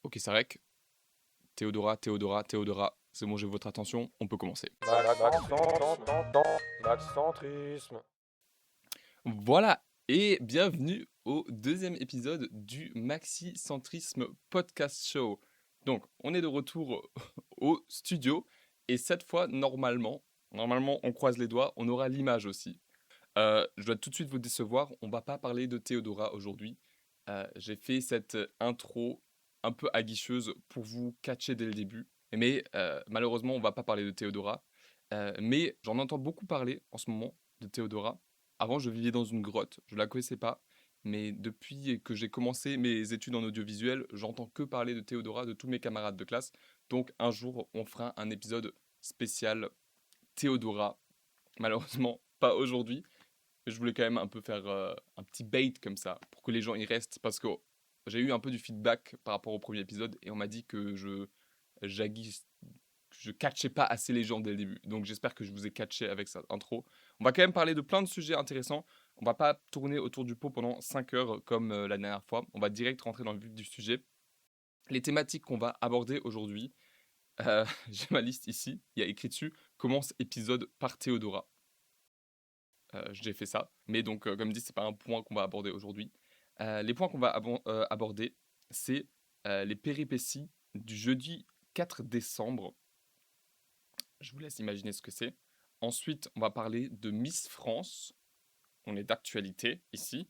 Ok, ça rec. Théodora, Théodora, Théodora. C'est bon, j'ai votre attention, on peut commencer. Maxcentrisme. Voilà, et bienvenue au deuxième épisode du Maxi-Centrisme Podcast Show. Donc, on est de retour au studio, et cette fois, normalement, on croise les doigts, on aura l'image aussi. Je dois tout de suite vous décevoir, on va pas parler de Théodora aujourd'hui. J'ai fait cette intro un peu aguicheuse pour vous catcher dès le début. Mais malheureusement, on va pas parler de Théodora. Mais j'en entends beaucoup parler en ce moment de Théodora. Avant, je vivais dans une grotte, je la connaissais pas. Mais depuis que j'ai commencé mes études en audiovisuel, j'entends que parler de Théodora de tous mes camarades de classe. Donc un jour, on fera un épisode spécial Théodora. Malheureusement, pas aujourd'hui. Je voulais quand même un peu faire un petit bait comme ça pour que les gens y restent parce que j'ai eu un peu du feedback par rapport au premier épisode et on m'a dit que j'aguise je catchais pas assez les gens dès le début. Donc j'espère que je vous ai catché avec cette intro. On va quand même parler de plein de sujets intéressants. On va pas tourner autour du pot pendant 5 heures comme la dernière fois. On va direct rentrer dans le vif du sujet. Les thématiques qu'on va aborder aujourd'hui, j'ai ma liste ici. Il y a écrit dessus commence épisode par Théodora. J'ai fait ça. Mais donc, comme dit, c'est pas un point qu'on va aborder aujourd'hui. Les points qu'on va aborder, c'est les péripéties du jeudi 4 décembre. Je vous laisse imaginer ce que c'est. Ensuite, on va parler de Miss France. On est d'actualité ici.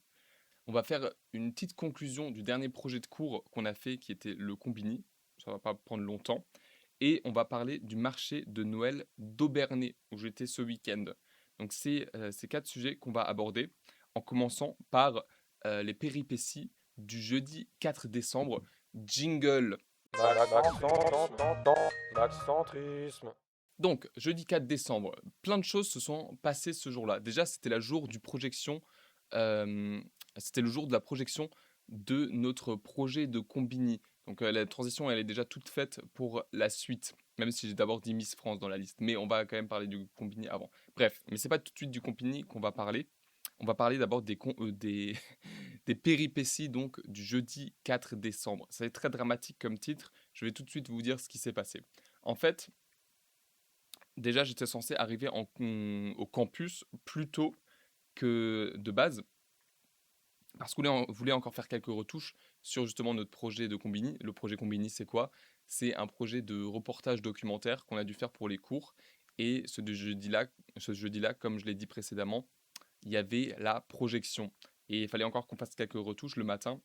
On va faire une petite conclusion du dernier projet de cours qu'on a fait, qui était le Combini. Ça va pas prendre longtemps. Et on va parler du marché de Noël d'Aubernay, où j'étais ce week-end. Donc c'est ces 4 sujets qu'on va aborder, en commençant par les péripéties du jeudi 4 décembre. Jingle. Maxcentrisme. Donc, jeudi 4 décembre, plein de choses se sont passées ce jour-là. Déjà, c'était la jour du projection, euh, c'était le jour de la projection de notre projet de Combini. Donc, la transition, elle est déjà toute faite pour la suite, même si j'ai d'abord dit Miss France dans la liste. Mais on va quand même parler du Combini avant. Bref, mais c'est pas tout de suite du Combini qu'on va parler. On va parler d'abord des péripéties donc du jeudi 4 décembre. C'est très dramatique comme titre. Je vais tout de suite vous dire ce qui s'est passé. En fait, déjà, j'étais censé arriver au campus plus tôt que de base, parce qu'on voulait encore faire quelques retouches sur justement notre projet de Combini. Le projet Combini, c'est quoi? C'est un projet de reportage documentaire qu'on a dû faire pour les cours. Et ce jeudi-là, comme je l'ai dit précédemment, il y avait la projection. Et il fallait encore qu'on fasse quelques retouches le matin.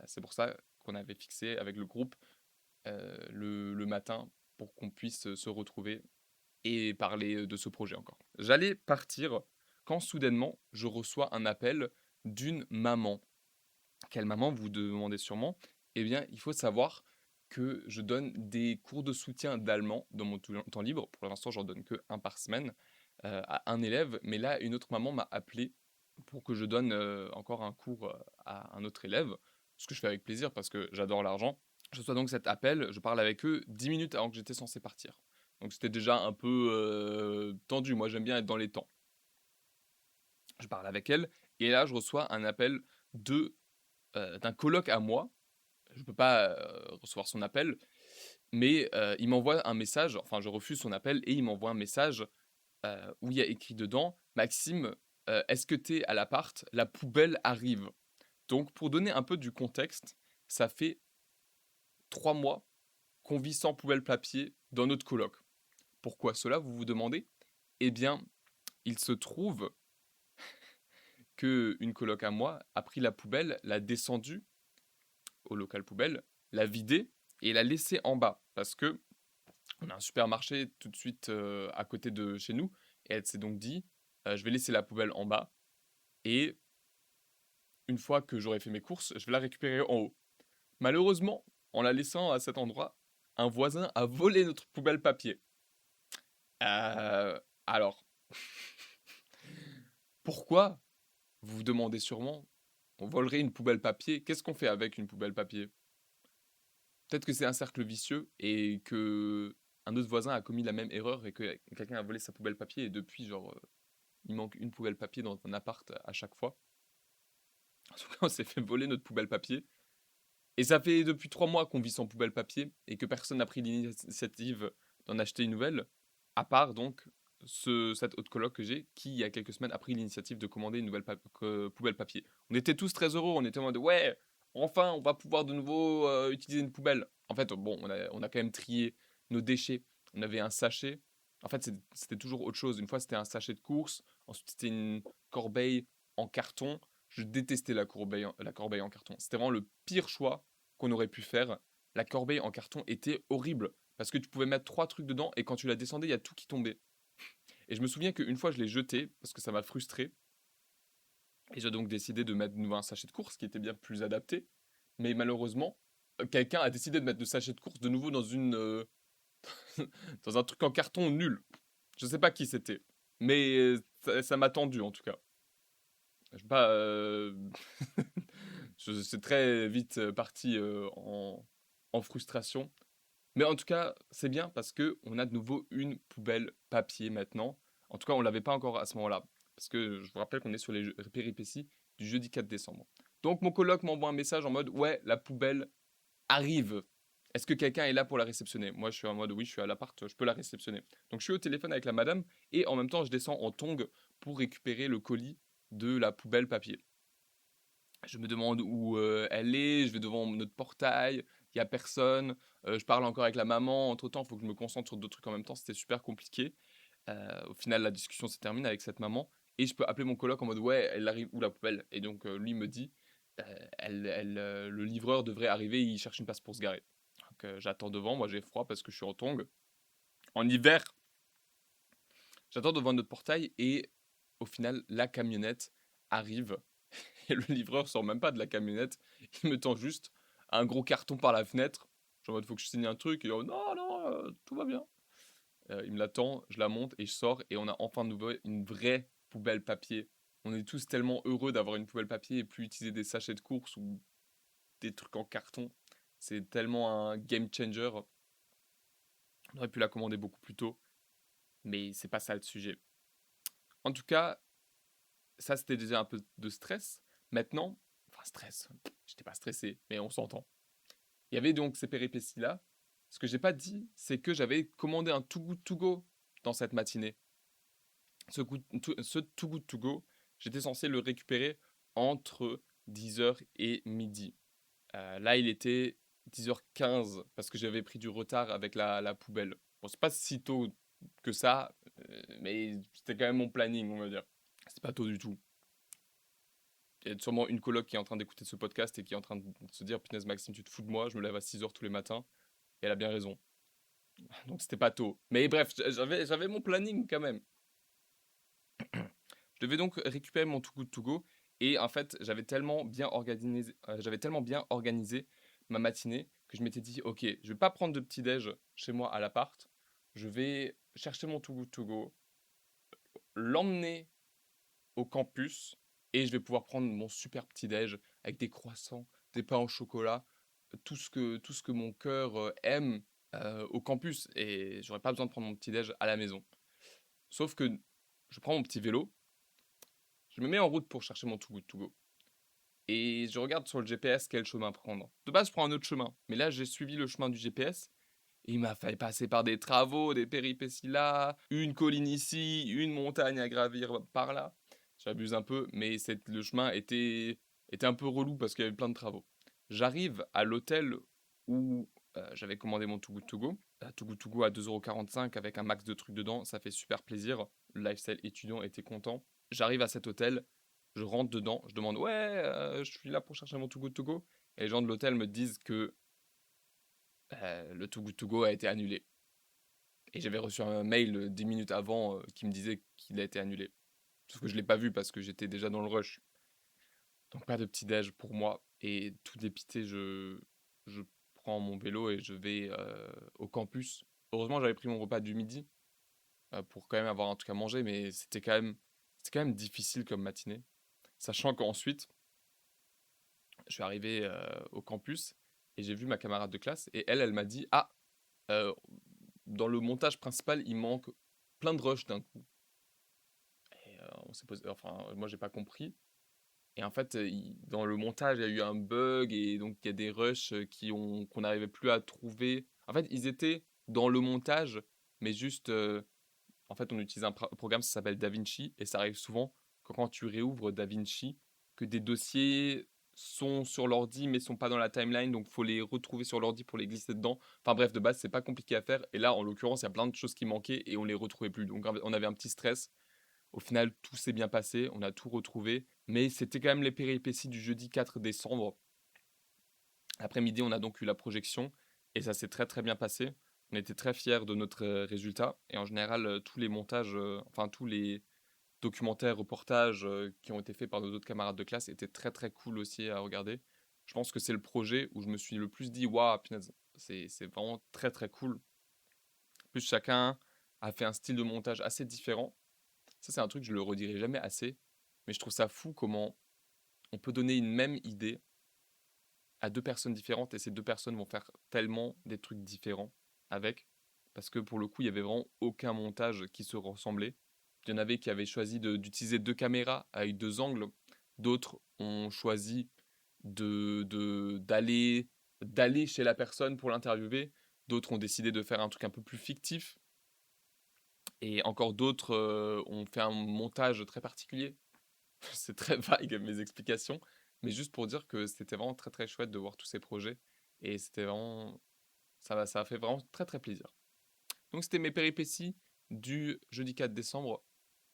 C'est pour ça qu'on avait fixé avec le groupe le matin pour qu'on puisse se retrouver et parler de ce projet encore. J'allais partir quand soudainement je reçois un appel d'une maman. Quelle maman, vous demandez sûrement? Eh bien, il faut savoir que je donne des cours de soutien d'allemand dans mon temps libre. Pour l'instant, j'en donne que un par semaine à un élève. Mais là, une autre maman m'a appelé pour que je donne encore un cours à un autre élève. Ce que je fais avec plaisir parce que j'adore l'argent. Je reçois donc cet appel, je parle avec eux 10 minutes avant que j'étais censé partir. Donc c'était déjà un peu tendu. Moi, j'aime bien être dans les temps. Je parle avec elle et là, je reçois un appel de d'un coloc à moi. Je peux pas recevoir son appel, mais il m'envoie un message. Enfin, je refuse son appel et il m'envoie un message où il y a écrit dedans: Maxime, est-ce que t'es à l'appart? La poubelle arrive. Donc, pour donner un peu du contexte, ça fait 3 mois qu'on vit sans poubelle papier dans notre coloc. Pourquoi cela, vous vous demandez? Eh bien, il se trouve que une coloc à moi a pris la poubelle, l'a descendue au local poubelle, l'a vidée et l'a laissée en bas. Parce que on a un supermarché tout de suite à côté de chez nous. Et elle s'est donc dit, je vais laisser la poubelle en bas. Et une fois que j'aurai fait mes courses, je vais la récupérer en haut. Malheureusement, en la laissant à cet endroit, un voisin a volé notre poubelle papier. Alors, pourquoi? Vous vous demandez sûrement. On volerait une poubelle papier. Qu'est-ce qu'on fait avec une poubelle papier? Peut-être que c'est un cercle vicieux et que un autre voisin a commis la même erreur et que quelqu'un a volé sa poubelle papier et depuis, genre, il manque une poubelle papier dans un appart à chaque fois. En tout cas, on s'est fait voler notre poubelle papier. Et ça fait depuis 3 mois qu'on vit sans poubelle papier et que personne n'a pris l'initiative d'en acheter une nouvelle, à part donc cette autre coloc que j'ai qui, il y a quelques semaines, a pris l'initiative de commander une nouvelle poubelle papier. On était tous très heureux, on était en mode ouais, enfin on va pouvoir de nouveau utiliser une poubelle. En fait, bon, on a quand même trié nos déchets. On avait un sachet. En fait, c'était toujours autre chose. Une fois, c'était un sachet de course. Ensuite, c'était une corbeille en carton. Je détestais la corbeille en carton. C'était vraiment le pire choix qu'on aurait pu faire. La corbeille en carton était horrible parce que tu pouvais mettre 3 trucs dedans et quand tu la descendais, il y a tout qui tombait. Et je me souviens qu'une fois, je l'ai jeté parce que ça m'a frustré. Et j'ai donc décidé de mettre de nouveau un sachet de course qui était bien plus adapté. Mais malheureusement, quelqu'un a décidé de mettre le sachet de course de nouveau dans un truc en carton nul. Je sais pas qui c'était. Mais ça m'a tendu en tout cas. Je sais pas. C'est très vite parti en frustration. Mais en tout cas, c'est bien parce que on a de nouveau une poubelle papier maintenant. En tout cas, on l'avait pas encore à ce moment-là. Parce que je vous rappelle qu'on est sur les péripéties du jeudi 4 décembre. Donc mon coloc m'envoie un message en mode ouais, la poubelle arrive. Est-ce que quelqu'un est là pour la réceptionner? Moi, je suis en mode oui, je suis à l'appart, je peux la réceptionner. Donc je suis au téléphone avec la madame et en même temps, je descends en tongs pour récupérer le colis de la poubelle papier. Je me demande où elle est, je vais devant notre portail, il y a personne, je parle encore avec la maman, entre-temps, il faut que je me concentre sur d'autres trucs en même temps, c'était super compliqué. Au final, la discussion se termine avec cette maman et je peux appeler mon coloc en mode: «Ouais, elle arrive où la poubelle?» Et donc lui me dit: Le livreur devrait arriver, il cherche une place pour se garer». Donc j'attends devant, moi j'ai froid parce que je suis en tongs. En hiver, j'attends devant notre portail et au final, la camionnette arrive et le livreur sort même pas de la camionnette. Il me tend juste un gros carton par la fenêtre. Genre, en mode, faut que je signe un truc. Et oh, non, non, tout va bien. Il me l'attend, je la monte et je sors. Et on a enfin de nouveau une vraie poubelle papier. On est tous tellement heureux d'avoir une poubelle papier et plus utiliser des sachets de course ou des trucs en carton. C'est tellement un game changer. On aurait pu la commander beaucoup plus tôt. Mais c'est pas ça le sujet. En tout cas, ça c'était déjà un peu de stress. Maintenant, enfin stress, j'étais pas stressé, mais on s'entend. Il y avait donc ces péripéties-là. Ce que j'ai pas dit, c'est que j'avais commandé un Too Good To Go dans cette matinée. Ce Too Good To Go, j'étais censé le récupérer entre 10h et midi. Là, il était 10h15 parce que j'avais pris du retard avec la poubelle. Bon, c'est pas si tôt que ça, mais c'était quand même mon planning, on va dire. C'est pas tôt du tout. Il y a sûrement une coloc qui est en train d'écouter ce podcast et qui est en train de se dire: «Punaise Maxime, tu te fous de moi, je me lève à 6h tous les matins». Et elle a bien raison. Donc c'était pas tôt. Mais bref, j'avais mon planning quand même. Je devais donc récupérer mon Too Good To Go et en fait, j'avais tellement bien organisé ma matinée que je m'étais dit: «OK, je vais pas prendre de petit déj chez moi à l'appart. Je vais chercher mon Too Good To Go, l'emmener au campus et je vais pouvoir prendre mon super petit déj avec des croissants, des pains au chocolat, tout ce que mon cœur aime au campus et j'aurais pas besoin de prendre mon petit déj à la maison. Sauf que je prends mon petit vélo, je me mets en route pour chercher mon Too Good To Go et je regarde sur le GPS quel chemin prendre. De base, je prends un autre chemin, mais là, j'ai suivi le chemin du GPS et il m'a fallu passer par des travaux, des péripéties là, une colline ici, une montagne à gravir par là. J'abuse un peu, mais le chemin était un peu relou parce qu'il y avait plein de travaux. J'arrive à l'hôtel où j'avais commandé mon Too Good To Go. Too Good To Go à 2,45 € avec un max de trucs dedans, ça fait super plaisir. Le lifestyle étudiant était content. J'arrive à cet hôtel, je rentre dedans, je demande: «Ouais, je suis là pour chercher mon Too Good To Go». Et les gens de l'hôtel me disent que le Too Good To Go a été annulé. Et j'avais reçu un mail 10 minutes avant qui me disait qu'il a été annulé. Sauf que je l'ai pas vu parce que j'étais déjà dans le rush. Donc pas de petit déj pour moi. Et tout dépité, je prends mon vélo et je vais au campus. Heureusement, j'avais pris mon repas du midi pour quand même avoir un truc à manger, mais c'était quand même difficile comme matinée. Sachant qu'ensuite, je suis arrivé au campus et j'ai vu ma camarade de classe et elle m'a dit: «Ah, euh, dans le montage principal, il manque plein de rushs d'un coup». Et on s'est posé, enfin, moi j'ai pas compris. Et en fait, dans le montage, il y a eu un bug et donc il y a des rushs qu'on n'arrivait plus à trouver. En fait, ils étaient dans le montage, mais juste, en fait, on utilise un programme, ça s'appelle DaVinci, et ça arrive souvent que quand tu réouvres DaVinci, que des dossiers sont sur l'ordi mais sont pas dans la timeline, donc faut les retrouver sur l'ordi pour les glisser dedans. Enfin bref, de base, c'est pas compliqué à faire. Et là, en l'occurrence, il y a plein de choses qui manquaient et on les retrouvait plus. Donc on avait un petit stress. Au final, tout s'est bien passé, on a tout retrouvé, mais c'était quand même les péripéties du jeudi 4 décembre. Après-midi, on a donc eu la projection et ça s'est très très bien passé. On était très fiers de notre résultat et en général, tous les montages, enfin tous les documentaires, reportages qui ont été faits par nos autres camarades de classe étaient très très cool aussi à regarder. Je pense que c'est le projet où je me suis le plus dit, waouh, punaise, c'est vraiment très très cool. En plus, chacun a fait un style de montage assez différent. Ça, c'est un truc, je le redirai jamais assez, mais je trouve ça fou comment on peut donner une même idée à deux personnes différentes et ces deux personnes vont faire tellement des trucs différents avec, parce que pour le coup, il y avait vraiment aucun montage qui se ressemblait. Il y en avait qui avaient choisi d'utiliser deux caméras avec deux angles, d'autres ont choisi d'aller chez la personne pour l'interviewer, d'autres ont décidé de faire un truc un peu plus fictif, et encore d'autres ont fait un montage très particulier. C'est très vague mes explications, mais juste pour dire que c'était vraiment très très chouette de voir tous ces projets et c'était vraiment ça a fait vraiment très très plaisir. Donc c'était mes péripéties du jeudi 4 décembre.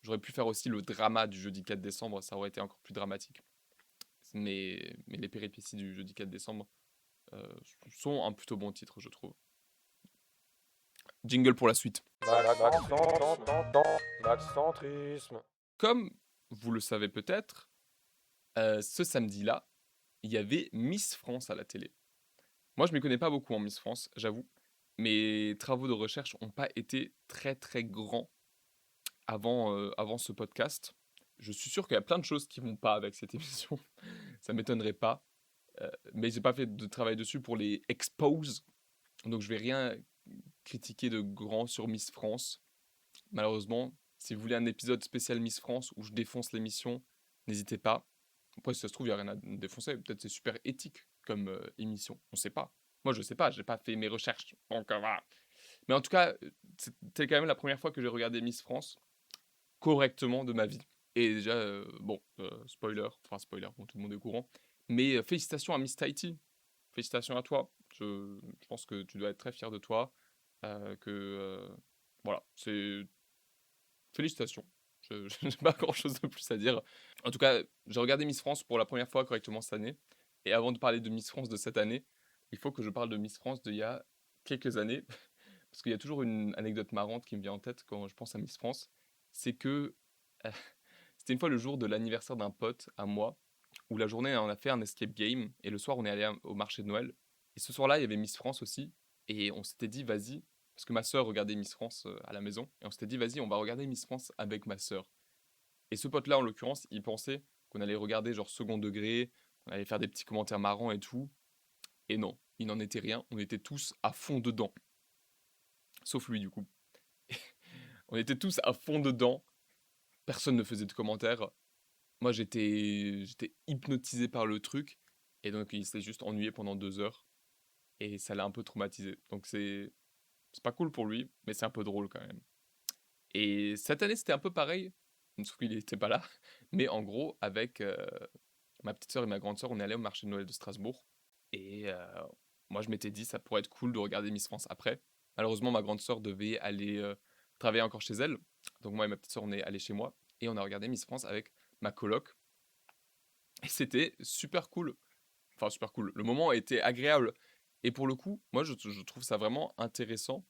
J'aurais pu faire aussi le drama du jeudi 4 décembre, ça aurait été encore plus dramatique. Mais les péripéties du jeudi 4 décembre euh, sont un plutôt bon titre, je trouve. Jingle pour la suite. Maxcentrisme. Comme vous le savez peut-être, ce samedi-là, il y avait Miss France à la télé. Moi, je ne m'y connais pas beaucoup en Miss France, j'avoue. Mes travaux de recherche n'ont pas été très très grands avant ce podcast. Je suis sûr qu'il y a plein de choses qui vont pas avec cette émission. Ça m'étonnerait pas. Mais j'ai pas fait de travail dessus pour les expose. Donc je vais rien critiquer de grand sur Miss France. Malheureusement, si vous voulez un épisode spécial Miss France où je défonce l'émission, n'hésitez pas. Après, si ça se trouve, il n'y a rien à défoncer. Peut-être c'est super éthique comme émission. On ne sait pas. Moi, je ne sais pas. Je n'ai pas fait mes recherches. Donc, voilà. Mais en tout cas, c'était quand même la première fois que j'ai regardé Miss France correctement de ma vie. Et déjà, bon, spoiler. Enfin, spoiler. Bon, tout le monde est au courant. Mais félicitations à Miss Tahiti. Félicitations à toi. Je pense que tu dois être très fier de toi. Voilà, c'est félicitations. Je n'ai pas grand-chose de plus à dire. En tout cas, j'ai regardé Miss France pour la première fois correctement cette année. Et avant de parler de Miss France de cette année, il faut que je parle de Miss France d'il y a quelques années. Parce qu'il y a toujours une anecdote marrante qui me vient en tête quand je pense à Miss France. C'est que euh, c'était une fois le jour de l'anniversaire d'un pote à moi, où la journée on a fait un escape game, et le soir on est allé au marché de Noël. Et ce soir-là, il y avait Miss France aussi. Et on s'était dit, vas-y, parce que ma sœur regardait Miss France à la maison. Et on s'était dit, vas-y, on va regarder Miss France avec ma sœur. Et ce pote-là, en l'occurrence, il pensait qu'on allait regarder genre second degré, on allait faire des petits commentaires marrants et tout. Et non, il n'en était rien. On était tous à fond dedans. Sauf lui, du coup. On était tous à fond dedans. Personne ne faisait de commentaires. Moi, j'étais hypnotisé par le truc. Et donc, il s'est juste ennuyé pendant 2 heures. Et ça l'a un peu traumatisé. Donc, c'est pas cool pour lui, mais c'est un peu drôle quand même. Et cette année, c'était un peu pareil. Sauf qu'il n'était pas là. Mais en gros, avec ma petite sœur et ma grande sœur, on est allé au marché de Noël de Strasbourg. Et moi, je m'étais dit, ça pourrait être cool de regarder Miss France après. Malheureusement, ma grande sœur devait aller travailler encore chez elle. Donc moi et ma petite sœur, on est allés chez moi. Et on a regardé Miss France avec ma coloc. Et c'était super cool. Enfin, super cool. Le moment était agréable. Et pour le coup, moi, je trouve ça vraiment intéressant.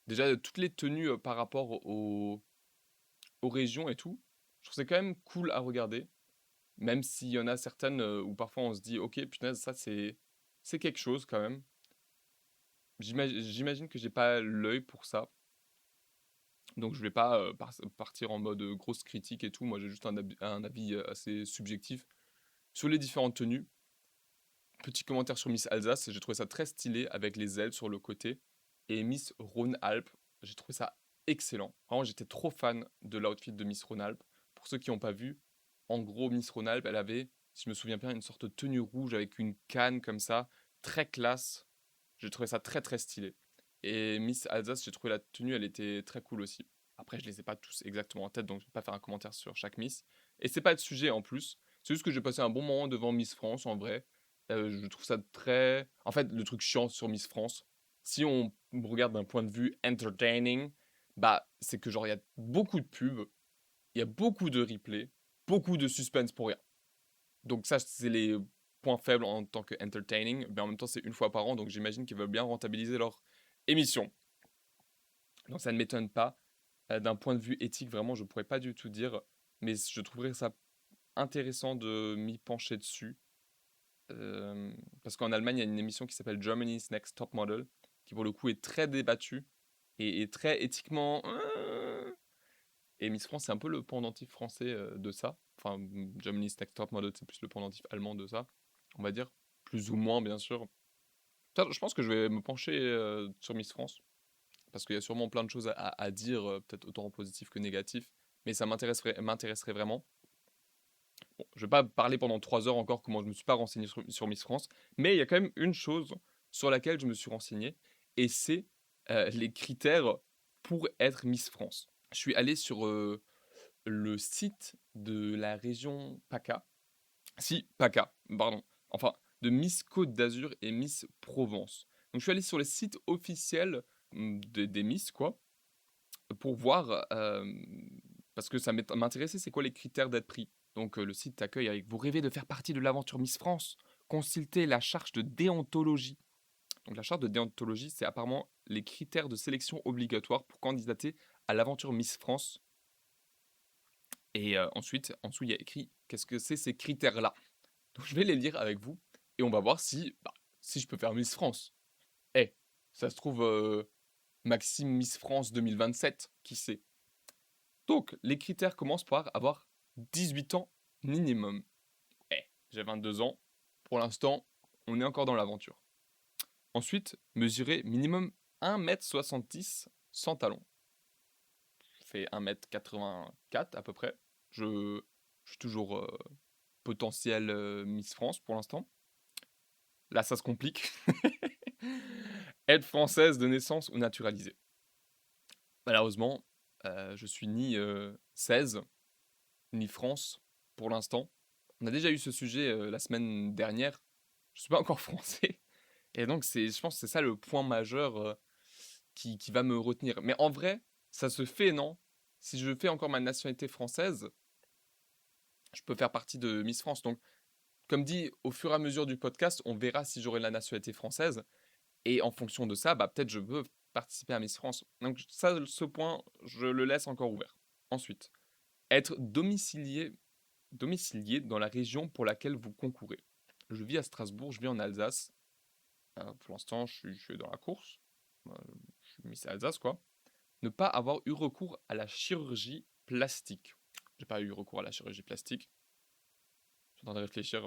Déjà, toutes les tenues par rapport aux régions et tout, je trouve c'est quand même cool à regarder. Même s'il y en a certaines où parfois on se dit, ok, punaise, ça c'est quelque chose quand même. J'imagine que j'ai pas l'œil pour ça. Donc je vais pas partir en mode grosse critique et tout. Moi j'ai juste un avis assez subjectif sur les différentes tenues. Petit commentaire sur Miss Alsace, j'ai trouvé ça très stylé avec les ailes sur le côté. Et Miss Rhône-Alpes, j'ai trouvé ça excellent. Vraiment, j'étais trop fan de l'outfit de Miss Rhône-Alpes. Pour ceux qui n'ont pas vu, en gros, Miss Rhône-Alpes, elle avait si je me souviens bien, une sorte de tenue rouge avec une canne comme ça, très classe. J'ai trouvé ça très très stylé. Et Miss Alsace, j'ai trouvé la tenue, elle était très cool aussi. Après, je les ai pas tous exactement en tête, donc je vais pas faire un commentaire sur chaque Miss. Et c'est pas le sujet en plus. C'est juste que j'ai passé un bon moment devant Miss France en vrai. Je trouve ça très. En fait, le truc chiant sur Miss France, si on regarde d'un point de vue entertaining, bah, c'est que genre, il y a beaucoup de pubs, il y a beaucoup de replays, beaucoup de suspense pour rien. Donc ça, c'est les points faibles en tant que entertaining, mais en même temps, c'est une fois par an, donc j'imagine qu'ils veulent bien rentabiliser leur émission. Donc ça ne m'étonne pas. D'un point de vue éthique, vraiment, je ne pourrais pas du tout dire, mais je trouverais ça intéressant de m'y pencher dessus. Euh, Parce qu'en Allemagne, il y a une émission qui s'appelle Germany's Next Top Model, qui pour le coup est très débattue et très éthiquement. Et Miss France, c'est un peu le pendentif français de ça. Enfin, Germany's Next Top Model, c'est plus le pendentif allemand de ça, on va dire. Plus ou moins, bien sûr. Ça, je pense que je vais me pencher sur Miss France, parce qu'il y a sûrement plein de choses à dire, peut-être autant en positif que négatif, mais ça m'intéresserait vraiment. Bon, je vais pas parler pendant 3 heures encore comment je me suis pas renseigné sur Miss France, mais il y a quand même une chose sur laquelle je me suis renseigné, et c'est les critères pour être Miss France. Je suis allé sur le site de la région PACA. Si, PACA, pardon. Enfin, de Miss Côte d'Azur et Miss Provence. Donc je suis allé sur les sites officiels des Miss, quoi, pour voir, parce que ça m'intéressait, c'est quoi les critères d'être pris. Donc le site t'accueille avec «Vous rêvez de faire partie de l'aventure Miss France? Consultez la charte de déontologie». Donc la charte de déontologie, c'est apparemment les critères de sélection obligatoires pour candidater à l'aventure Miss France. Et ensuite, en dessous, il y a écrit qu'est-ce que c'est ces critères-là. Donc je vais les lire avec vous et on va voir si je peux faire Miss France. Eh, ça se trouve, Maxime Miss France 2027, qui sait. Donc, les critères commencent par avoir 18 ans minimum. Eh, j'ai 22 ans. Pour l'instant, on est encore dans l'aventure. Ensuite, mesurer minimum 1m70 sans talons. Je fais 1m84 à peu près. Je suis toujours potentiel Miss France pour l'instant. Là, ça se complique. Être française de naissance ou naturalisée. Malheureusement, je suis ni 16, ni France pour l'instant. On a déjà eu ce sujet la semaine dernière. Je suis pas encore français. Et donc, je pense que c'est ça le point majeur qui va me retenir. Mais en vrai, ça se fait, non? Si je fais encore ma nationalité française, je peux faire partie de Miss France. Donc, comme dit, au fur et à mesure du podcast, on verra si j'aurai la nationalité française. Et en fonction de ça, bah, peut-être je peux participer à Miss France. Donc ça, ce point, je le laisse encore ouvert. Ensuite, être domicilié dans la région pour laquelle vous concourez. Je vis à Strasbourg, je vis en Alsace. Pour l'instant, je suis dans la course. Je suis Miss Alsace, quoi. Ne pas avoir eu recours à la chirurgie plastique. J'ai pas eu recours à la chirurgie plastique. Je suis en train de réfléchir.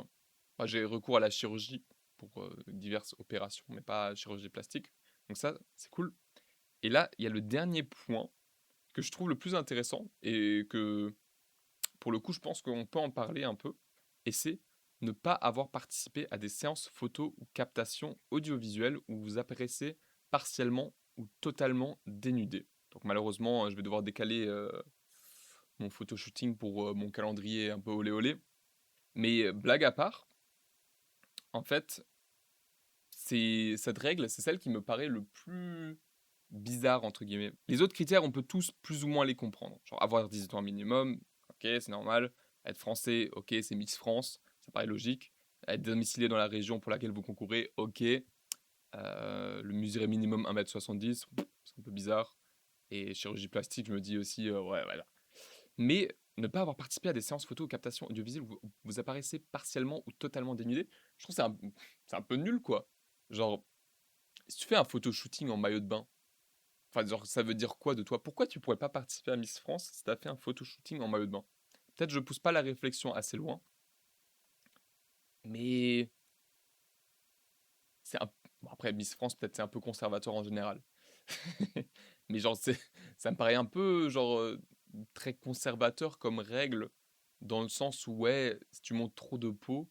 Moi, j'ai recours à la chirurgie pour diverses opérations, mais pas à la chirurgie plastique. Donc ça, c'est cool. Et là, il y a le dernier point que je trouve le plus intéressant et que, pour le coup, je pense qu'on peut en parler un peu. Et c'est ne pas avoir participé à des séances photo ou captation audiovisuelle où vous apparaissez partiellement ou totalement dénudé. Donc malheureusement, je vais devoir décaler mon photoshooting pour mon calendrier un peu olé olé. Mais blague à part, en fait, cette règle, c'est celle qui me paraît le plus bizarre, entre guillemets. Les autres critères, on peut tous plus ou moins les comprendre. Genre avoir 18 ans minimum, ok, c'est normal. Être français, ok, c'est Miss France, ça paraît logique. Être domicilié dans la région pour laquelle vous concourez, ok. Le mesurer minimum 1m70, c'est un peu bizarre. Et chirurgie plastique, je me dis aussi, ouais, voilà. Mais ne pas avoir participé à des séances photo ou captation audiovisuelle où vous apparaissez partiellement ou totalement dénudé, je trouve que c'est un peu nul, quoi. Genre, si tu fais un photo-shooting en maillot de bain, enfin, genre, ça veut dire quoi de toi? Pourquoi tu pourrais pas participer à Miss France si t'as fait un photo-shooting en maillot de bain? Peut-être je pousse pas la réflexion assez loin, mais c'est un... bon, après, Miss France, peut-être c'est un peu conservateur en général. Mais genre, ça me paraît un peu, genre, très conservateur comme règle dans le sens où, ouais, si tu montres trop de peau,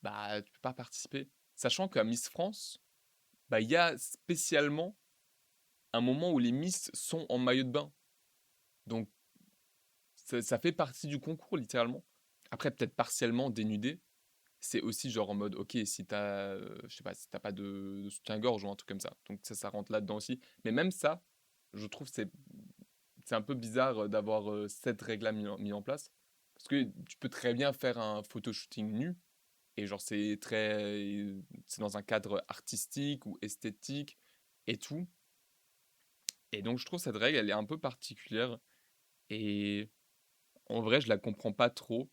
bah, tu peux pas participer. Sachant qu'à Miss France, bah, il y a spécialement un moment où les Miss sont en maillot de bain. Donc, ça fait partie du concours, littéralement. Après, peut-être partiellement dénudé. C'est aussi genre en mode, ok, si t'as, je sais pas, si t'as pas de soutien-gorge ou un truc comme ça. Donc ça rentre là-dedans aussi. Mais même ça, je trouve c'est un peu bizarre d'avoir cette règle-là mis en place. Parce que tu peux très bien faire un photoshooting nu. Et genre, c'est dans un cadre artistique ou esthétique et tout. Et donc, je trouve cette règle, elle est un peu particulière. Et en vrai, je la comprends pas trop.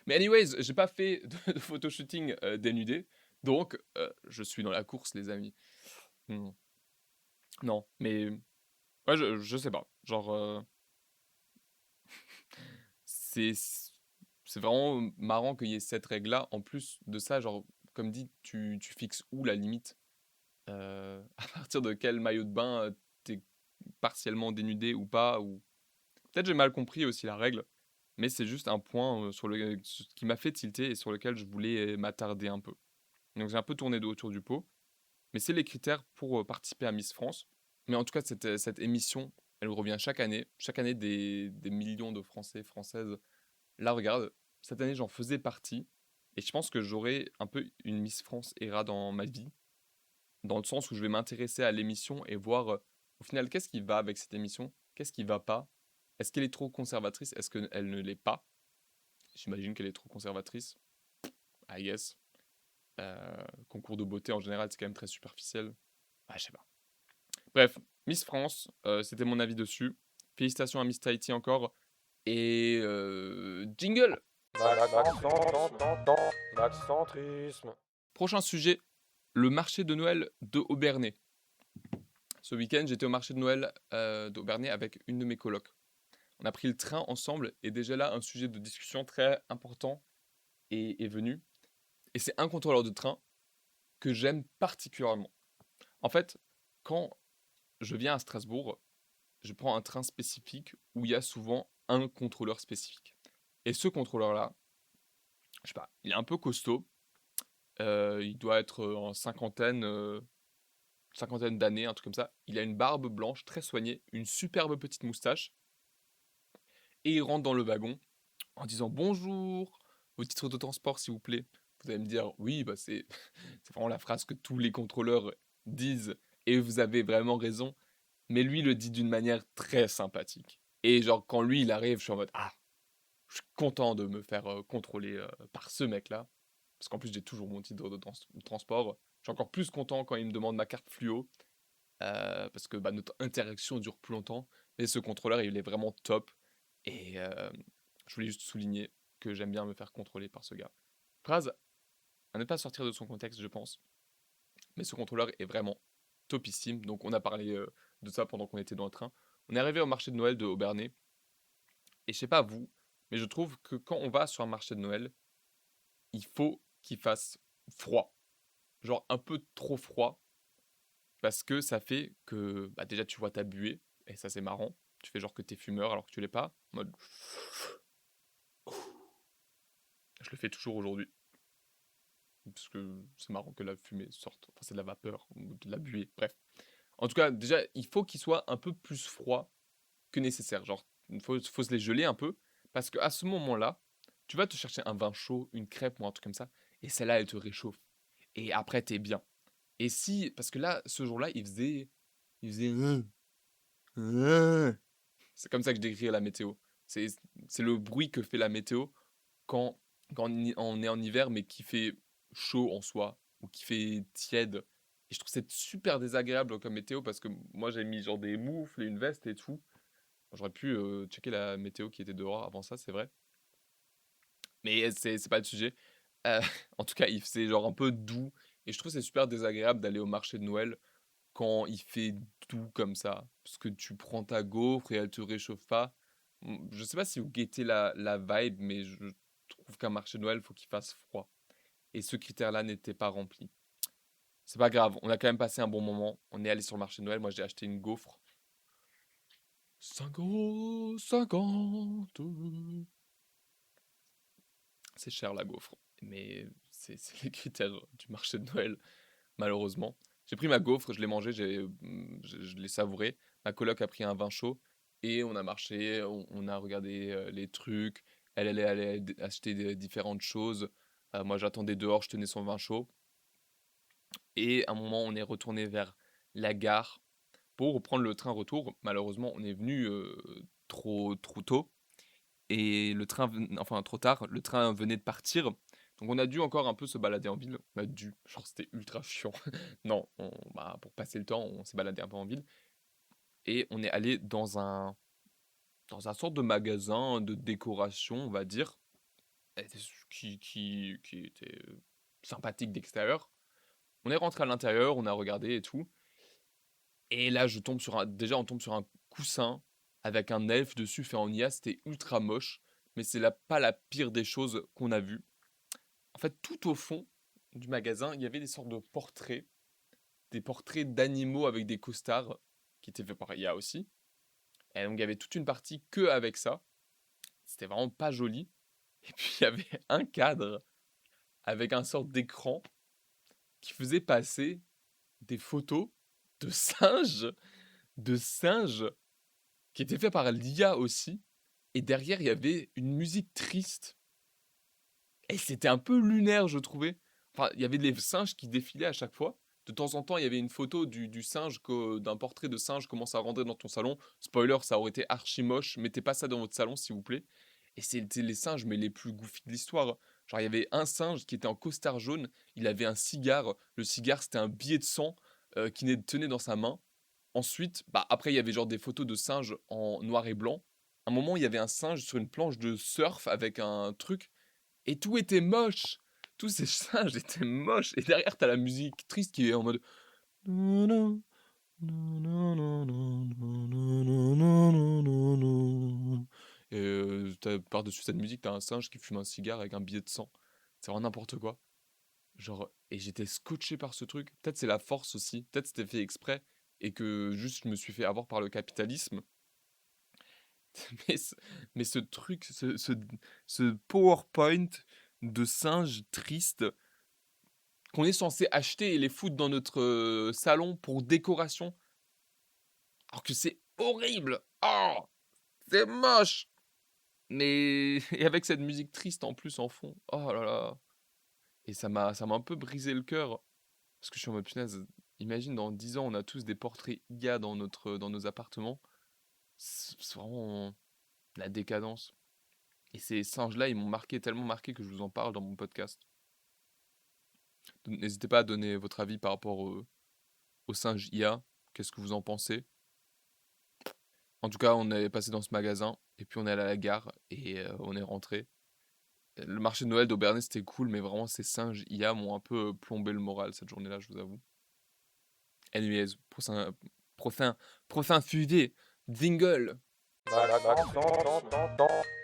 Mais anyways, j'ai pas fait de photoshooting dénudé. Donc, je suis dans la course, les amis. Hmm. Non, mais ouais, je sais pas. Genre, c'est c'est vraiment marrant qu'il y ait cette règle-là. En plus de ça, genre, comme dit, tu fixes où la limite? À partir de quel maillot de bain t'es partiellement dénudé ou pas? Ou peut-être j'ai mal compris aussi la règle, mais c'est juste un point qui m'a fait tilter et sur lequel je voulais m'attarder un peu. Donc j'ai un peu tourné autour du pot, mais c'est les critères pour participer à Miss France. Mais en tout cas, cette émission, elle revient chaque année. Chaque année, des millions de Français, Françaises la regardent. Cette année, j'en faisais partie. Et je pense que j'aurai un peu une Miss France era dans ma vie, dans le sens où je vais m'intéresser à l'émission et voir au final qu'est-ce qui va avec cette émission, qu'est-ce qui va pas. Est-ce qu'elle est trop conservatrice? Est-ce qu'elle ne l'est pas? J'imagine qu'elle est trop conservatrice. I guess. Concours de beauté en général, c'est quand même très superficiel. Ah, je sais pas. Bref, Miss France, c'était mon avis dessus. Félicitations à Miss Tahiti encore. Et jingle! Maxcentrisme. Prochain sujet, le marché de Noël de Aubernais. Ce week-end, j'étais au marché de Noël d'Aubernais avec une de mes colocs. On a pris le train ensemble et déjà là, un sujet de discussion très important est venu. Et c'est un contrôleur de train que j'aime particulièrement. En fait, quand je viens à Strasbourg, je prends un train spécifique où il y a souvent un contrôleur spécifique. Et ce contrôleur-là, je sais pas, il est un peu costaud. Il doit être en cinquantaine d'années, un truc comme ça. Il a une barbe blanche très soignée, une superbe petite moustache. Et il rentre dans le wagon en disant bonjour, vos titres de transport s'il vous plaît. Vous allez me dire oui, bah c'est c'est vraiment la phrase que tous les contrôleurs disent et vous avez vraiment raison. Mais lui le dit d'une manière très sympathique. Et genre quand lui il arrive, je suis en mode ah, je suis content de me faire contrôler par ce mec-là. Parce qu'en plus j'ai toujours mon titre de transport. Je suis encore plus content quand il me demande ma carte fluo. Parce que bah, notre interaction dure plus longtemps. Et ce contrôleur il est vraiment top. Et je voulais juste souligner que j'aime bien me faire contrôler par ce gars. Phrase à ne pas sortir de son contexte, je pense. Mais ce contrôleur est vraiment topissime. Donc on a parlé de ça pendant qu'on était dans le train. On est arrivé au marché de Noël de Aubernais. Et je sais pas vous, mais je trouve que quand on va sur un marché de Noël, il faut qu'il fasse froid. Genre un peu trop froid. Parce que ça fait que bah, déjà tu vois ta buée. Et ça c'est marrant. Tu fais genre que t'es fumeur alors que tu l'es pas. En mode... Je le fais toujours aujourd'hui. Parce que c'est marrant que la fumée sorte. Enfin, c'est de la vapeur ou de la buée, bref. En tout cas, déjà, il faut qu'il soit un peu plus froid que nécessaire. Genre, faut se les geler un peu. Parce qu'à ce moment-là, tu vas te chercher un vin chaud, une crêpe ou un truc comme ça. Et celle-là, elle te réchauffe. Et après, t'es bien. Et si, parce que là, ce jour-là, il faisait, c'est comme ça que je décris la météo. C'est, c'est le bruit que fait la météo quand, quand on est en hiver, mais qui fait chaud en soi, ou qui fait tiède. Et je trouve que c'est super désagréable comme météo parce que moi j'ai mis genre des moufles et une veste et tout. J'aurais pu checker la météo qui était dehors avant ça, c'est vrai. Mais c'est pas le sujet. Euh, en tout cas, c'est genre un peu doux. Et je trouve que c'est super désagréable d'aller au marché de Noël quand il fait doux comme ça. Parce que tu prends ta gaufre et elle te réchauffe pas. Je sais pas si vous guettez la vibe, mais je trouve qu'un marché de Noël, faut qu'il fasse froid. Et ce critère-là n'était pas rempli. C'est pas grave, on a quand même passé un bon moment. On est allé sur le marché de Noël, moi j'ai acheté une gaufre. 5,50 €. C'est cher la gaufre, mais c'est les critères du marché de Noël, malheureusement. J'ai pris ma gaufre, je l'ai mangée, je l'ai savourée. Ma coloc a pris un vin chaud et on a marché, on a regardé les trucs. Elle allait aller acheter différentes choses. Moi, j'attendais dehors, je tenais son vin chaud. Et à un moment, on est retourné vers la gare pour reprendre le train retour. Malheureusement, on est venu trop tôt et enfin trop tard, le train venait de partir. Donc on a dû encore un peu se balader en ville. On a dû, genre c'était ultra chiant. Non, bah, pour passer le temps, on s'est baladé un peu en ville et on est allé dans un sorte de magasin de décoration, on va dire, et qui était sympathique d'extérieur. On est rentré à l'intérieur, on a regardé et tout. Et là, déjà, on tombe sur un coussin avec un elfe dessus fait en IA. C'était ultra moche, mais c'est pas la pire des choses qu'on a vues. En fait, tout au fond du magasin, il y avait des sortes de portraits, des portraits d'animaux avec des costards qui étaient faits par IA aussi. Et donc, il y avait toute une partie que avec ça. C'était vraiment pas joli. Et puis, il y avait un cadre avec un sorte d'écran qui faisait passer des photos de singes qui étaient faits par l'IA aussi. Et derrière, il y avait une musique triste. Et c'était un peu lunaire, je trouvais. Enfin, il y avait des singes qui défilaient à chaque fois. De temps en temps, il y avait une photo du singe, d'un portrait de singe commence à rentrer dans ton salon. Spoiler, ça aurait été archi moche. Mettez pas ça dans votre salon, s'il vous plaît. Et c'était les singes, mais les plus goofy de l'histoire. Genre, il y avait un singe qui était en costard jaune. Il avait un cigare. Le cigare, c'était un billet de sang qu'il tenait dans sa main. Ensuite, bah, après, il y avait genre des photos de singes en noir et blanc. À un moment, il y avait un singe sur une planche de surf avec un truc. Et tout était moche. Tous ces singes étaient moches. Et derrière, t'as la musique triste qui est en mode. Et par-dessus cette musique, t'as un singe qui fume un cigare avec un billet de sang. C'est vraiment n'importe quoi. Genre, et j'étais scotché par ce truc. Peut-être c'est la force aussi. Peut-être c'était fait exprès. Et que juste je me suis fait avoir par le capitalisme. Mais ce truc, ce PowerPoint de singe triste qu'on est censé acheter et les foutre dans notre salon pour décoration, alors que c'est horrible. Oh, c'est moche. Mais et avec cette musique triste en plus en fond. Oh là là. Et ça m'a un peu brisé le cœur parce que je suis en mode punaise. Imagine dans 10 ans on a tous des portraits IA dans nos appartements. C'est vraiment la décadence. Et ces singes-là, ils m'ont marqué, tellement marqué que je vous en parle dans mon podcast. N'hésitez pas à donner votre avis par rapport aux singes IA. Qu'est-ce que vous en pensez? En tout cas, on est passé dans ce magasin et puis on est allé à la gare et on est rentré. Le marché de Noël d'Aubernay, c'était cool, mais vraiment, ces singes IA m'ont un peu plombé le moral cette journée-là, je vous avoue. Anyways, prochain, prochain sujet. Jingle.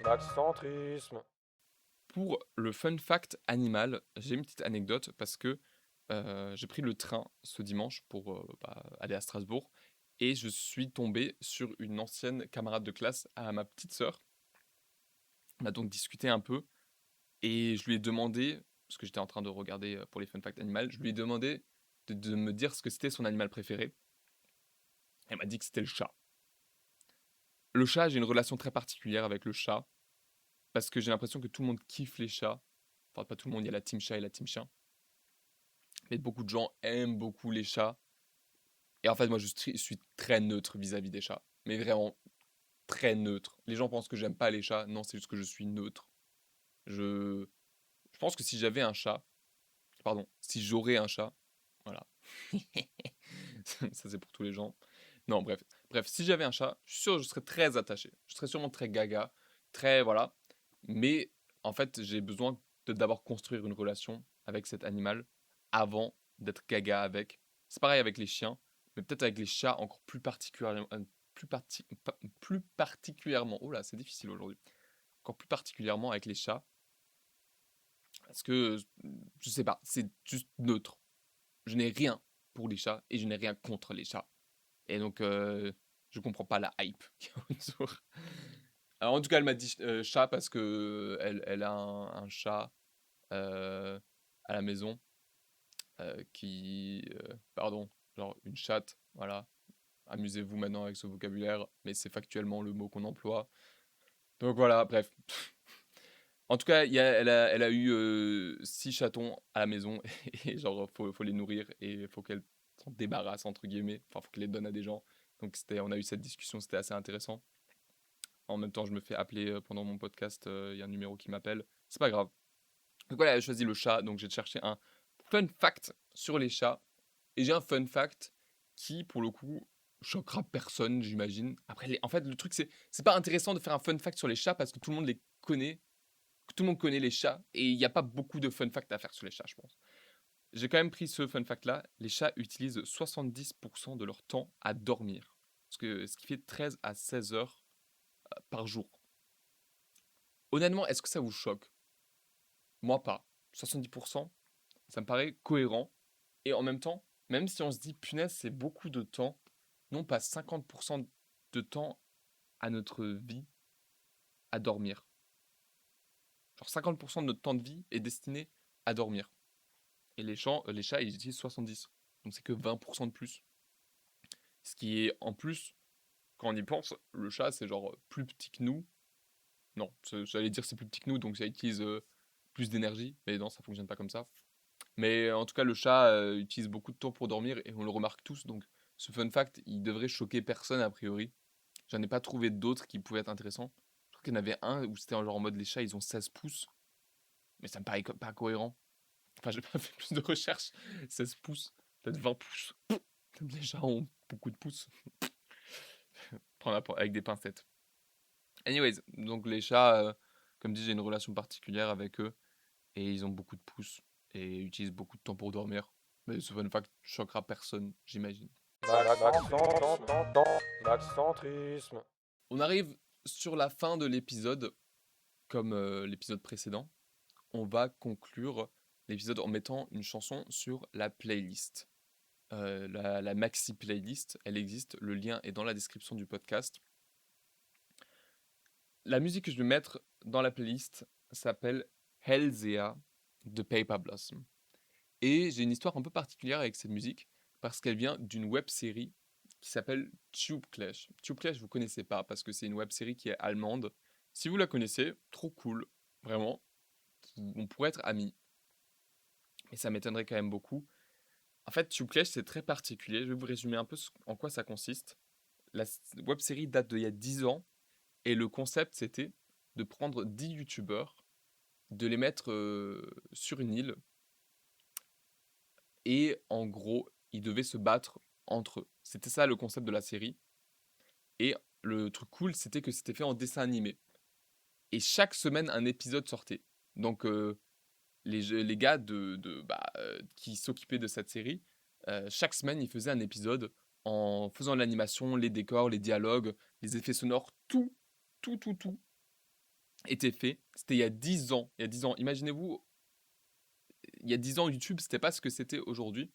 Maxcentrisme. Pour le fun fact animal, j'ai une petite anecdote parce que j'ai pris le train ce dimanche pour aller à Strasbourg et je suis tombé sur une ancienne camarade de classe à ma petite sœur. On a donc discuté un peu et je lui ai demandé, parce que j'étais en train de regarder pour les fun facts animal, je lui ai demandé de me dire ce que c'était son animal préféré. Elle m'a dit que c'était le chat. Le chat, j'ai une relation très particulière avec le chat parce que j'ai l'impression que tout le monde kiffe les chats. Enfin, pas tout le monde, il y a la team chat et la team chien. Mais beaucoup de gens aiment beaucoup les chats. Et en fait, moi, je suis très neutre vis-à-vis des chats. Mais vraiment très neutre. Les gens pensent que j'aime pas les chats. Non, c'est juste que je suis neutre. Je, je pense que si j'avais un chat, pardon, si j'aurais un chat, voilà. Ça, c'est pour tous les gens. Non, bref. Bref, si j'avais un chat, je suis sûr que je serais très attaché. Je serais sûrement très gaga, très, voilà. Mais en fait, j'ai besoin de d'abord construire une relation avec cet animal avant d'être gaga avec. C'est pareil avec les chiens, mais peut-être avec les chats encore plus particulièrement. Plus particulièrement. Oh là, c'est difficile aujourd'hui. Encore plus particulièrement avec les chats. Parce que, je sais pas, c'est juste neutre. Je n'ai rien pour les chats et je n'ai rien contre les chats. Et donc, je comprends pas la hype qu'il y a autour. Alors, en tout cas, elle m'a dit chat parce que elle a un chat à la maison pardon, genre une chatte, voilà. Amusez-vous maintenant avec ce vocabulaire, mais c'est factuellement le mot qu'on emploie. Donc voilà, bref. En tout cas, elle a eu 6 chatons à la maison et genre, faut les nourrir et faut qu'elle s'en débarrasse, entre guillemets. Enfin, faut qu'elle les donne à des gens. Donc on a eu cette discussion, c'était assez intéressant. En même temps, je me fais appeler pendant mon podcast, il y a un numéro qui m'appelle. C'est pas grave. Donc voilà, j'ai choisi le chat, donc j'ai cherché un fun fact sur les chats. Et j'ai un fun fact qui, pour le coup, choquera personne, j'imagine. Après, en fait, le truc, c'est pas intéressant de faire un fun fact sur les chats parce que tout le monde les connaît. Tout le monde connaît les chats et il n'y a pas beaucoup de fun facts à faire sur les chats, je pense. J'ai quand même pris ce fun fact là. Les chats utilisent 70% de leur temps à dormir. Ce qui fait 13 à 16 heures par jour. Honnêtement, est-ce que ça vous choque? Moi, pas. 70%, ça me paraît cohérent. Et en même temps, même si on se dit, punaise, c'est beaucoup de temps, nous, on passe 50% de temps à notre vie à dormir. Genre 50% de notre temps de vie est destiné à dormir. Et les chats, ils utilisent 70. Donc c'est que 20% de plus. Ce qui est, en plus, quand on y pense, le chat, c'est genre plus petit que nous. Non, j'allais dire c'est plus petit que nous, donc ça utilise plus d'énergie. Mais non, ça fonctionne pas comme ça. Mais en tout cas, le chat utilise beaucoup de temps pour dormir et on le remarque tous. Donc ce fun fact, il devrait choquer personne a priori. J'en ai pas trouvé d'autres qui pouvaient être intéressants. Je crois qu'il y en avait un où c'était genre en mode les chats, ils ont 16 pouces. Mais ça me paraît pas cohérent. Enfin, j'ai pas fait plus de recherches. 16 pouces, peut-être 20 pouces. Les chats ont beaucoup de pouces. Prendre avec des pincettes. Anyways, donc les chats, comme dit, j'ai une relation particulière avec eux. Et ils ont beaucoup de pouces. Et utilisent beaucoup de temps pour dormir. Mais ce fun fact choquera personne, j'imagine. Maxcentrisme. On arrive sur la fin de l'épisode, comme l'épisode précédent. On va conclure l'épisode en mettant une chanson sur la playlist. La maxi playlist, elle existe, le lien est dans la description du podcast. La musique que je vais mettre dans la playlist s'appelle Hellzea de Paper Blossom. Et j'ai une histoire un peu particulière avec cette musique parce qu'elle vient d'une web série qui s'appelle Tube Clash. Tube Clash, vous connaissez pas parce que c'est une web série qui est allemande. Si vous la connaissez, trop cool, vraiment. On pourrait être amis, mais ça m'étonnerait quand même beaucoup. En fait, Tube Clash, c'est très particulier. Je vais vous résumer un peu en quoi ça consiste. La web série date d'il y a 10 ans et le concept, c'était de prendre 10 youtubeurs, de les mettre sur une île et en gros, ils devaient se battre entre eux. C'était ça le concept de la série. Et le truc cool, c'était que c'était fait en dessin animé. Et chaque semaine, un épisode sortait. Donc, les gars qui s'occupaient de cette série, chaque semaine, ils faisaient un épisode en faisant l'animation, les décors, les dialogues, les effets sonores, tout était fait. C'était il y a 10 ans. Il y a 10 ans. Imaginez-vous, il y a 10 ans, YouTube, c'était pas ce que c'était aujourd'hui.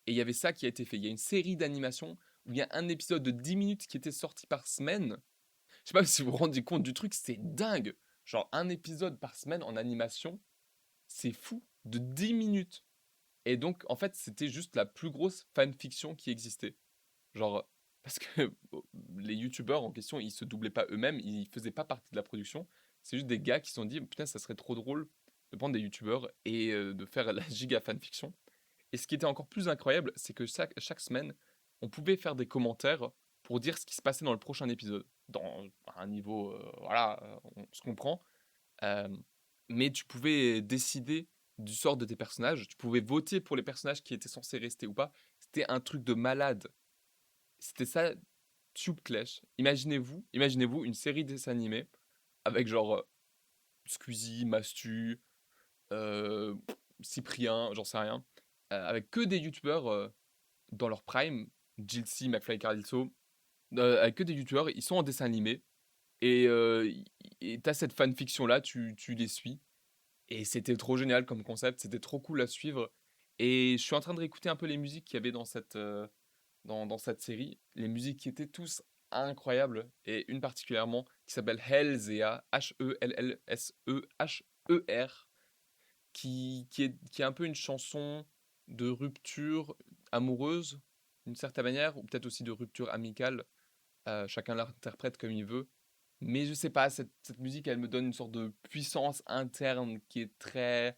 Et il y avait ça qui a été fait. Il y a une série d'animations où il y a un épisode de 10 minutes qui était sorti par semaine. Je sais pas si vous vous rendez compte du truc, c'est dingue. Genre un épisode par semaine en animation, c'est fou, de 10 minutes. Et donc, en fait, c'était juste la plus grosse fanfiction qui existait. Genre, parce que les youtubeurs en question, ils se doublaient pas eux-mêmes, ils faisaient pas partie de la production. C'est juste des gars qui se sont dit, putain, ça serait trop drôle de prendre des youtubeurs et de faire la giga fanfiction. Et ce qui était encore plus incroyable, c'est que chaque semaine, on pouvait faire des commentaires pour dire ce qui se passait dans le prochain épisode. Dans un niveau, voilà, on se comprend. Euh, mais tu pouvais décider du sort de tes personnages. Tu pouvais voter pour les personnages qui étaient censés rester ou pas. C'était un truc de malade. C'était ça, Tube Clash. Imaginez-vous une série de dessins animés avec genre Squeezie, Mastu, euh, Cyprien, j'en sais rien, avec que des youtubeurs dans leur prime, Jilcy, McFly Carlito, avec que des youtubeurs, ils sont en dessin animé, et t'as cette fanfiction-là, tu les suis, et c'était trop génial comme concept, c'était trop cool à suivre, et je suis en train de réécouter un peu les musiques qu'il y avait dans cette série, les musiques qui étaient tous incroyables et une particulièrement qui s'appelle Hellseher, Hellseher, qui est un peu une chanson de rupture amoureuse, d'une certaine manière, ou peut-être aussi de rupture amicale. Chacun l'interprète comme il veut. Mais je sais pas, cette musique, elle me donne une sorte de puissance interne qui est très,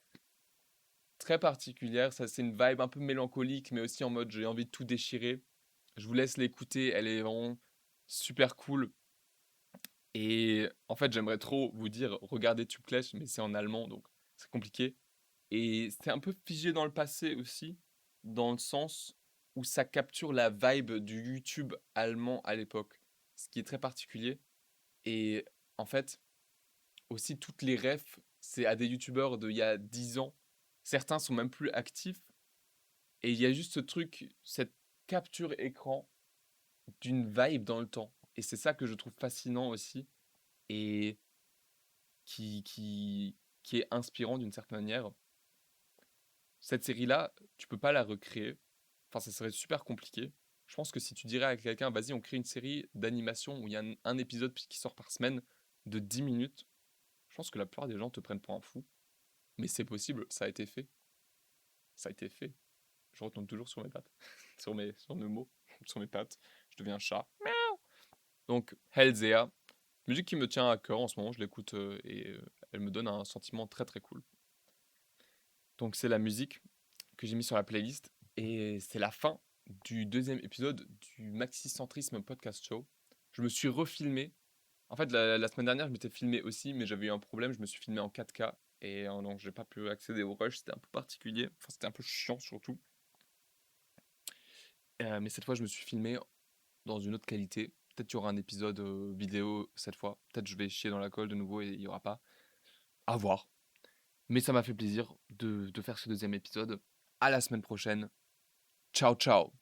très particulière. Ça, c'est une vibe un peu mélancolique, mais aussi en mode j'ai envie de tout déchirer. Je vous laisse l'écouter, elle est vraiment super cool. Et en fait, j'aimerais trop vous dire, regardez Tube Clash, mais c'est en allemand, donc c'est compliqué. Et c'est un peu figé dans le passé aussi, dans le sens où ça capture la vibe du YouTube allemand à l'époque, ce qui est très particulier. Et en fait, aussi toutes les refs, c'est à des youtubeurs d'il y a 10 ans. Certains sont même plus actifs. Et il y a juste ce truc, cette capture écran d'une vibe dans le temps. Et c'est ça que je trouve fascinant aussi. Et qui, qui, qui est inspirant d'une certaine manière. Cette série-là, tu peux pas la recréer. Enfin, ça serait super compliqué. Je pense que si tu dirais à quelqu'un, vas-y, on crée une série d'animation où il y a un épisode qui sort par semaine de 10 minutes, je pense que la plupart des gens te prennent pour un fou. Mais c'est possible, ça a été fait. Ça a été fait. Je retombe toujours sur mes pattes. Sur mes mots, sur mes pattes. Je deviens un chat. Donc, Hellseher, musique qui me tient à cœur en ce moment, je l'écoute et elle me donne un sentiment très très cool. Donc, c'est la musique que j'ai mis sur la playlist et c'est la fin du deuxième épisode du Maxi-Centrisme Podcast Show. Je me suis refilmé. En fait, la semaine dernière, je m'étais filmé aussi, mais j'avais eu un problème. Je me suis filmé en 4K et donc j'ai pas pu accéder au rush. C'était un peu particulier. Enfin, c'était un peu chiant surtout. Mais cette fois, je me suis filmé dans une autre qualité. Peut-être qu'il y aura un épisode vidéo cette fois. Peut-être je vais chier dans la colle de nouveau et il n'y aura pas. À voir. Mais ça m'a fait plaisir de faire ce deuxième épisode. À la semaine prochaine. Ciao, ciao.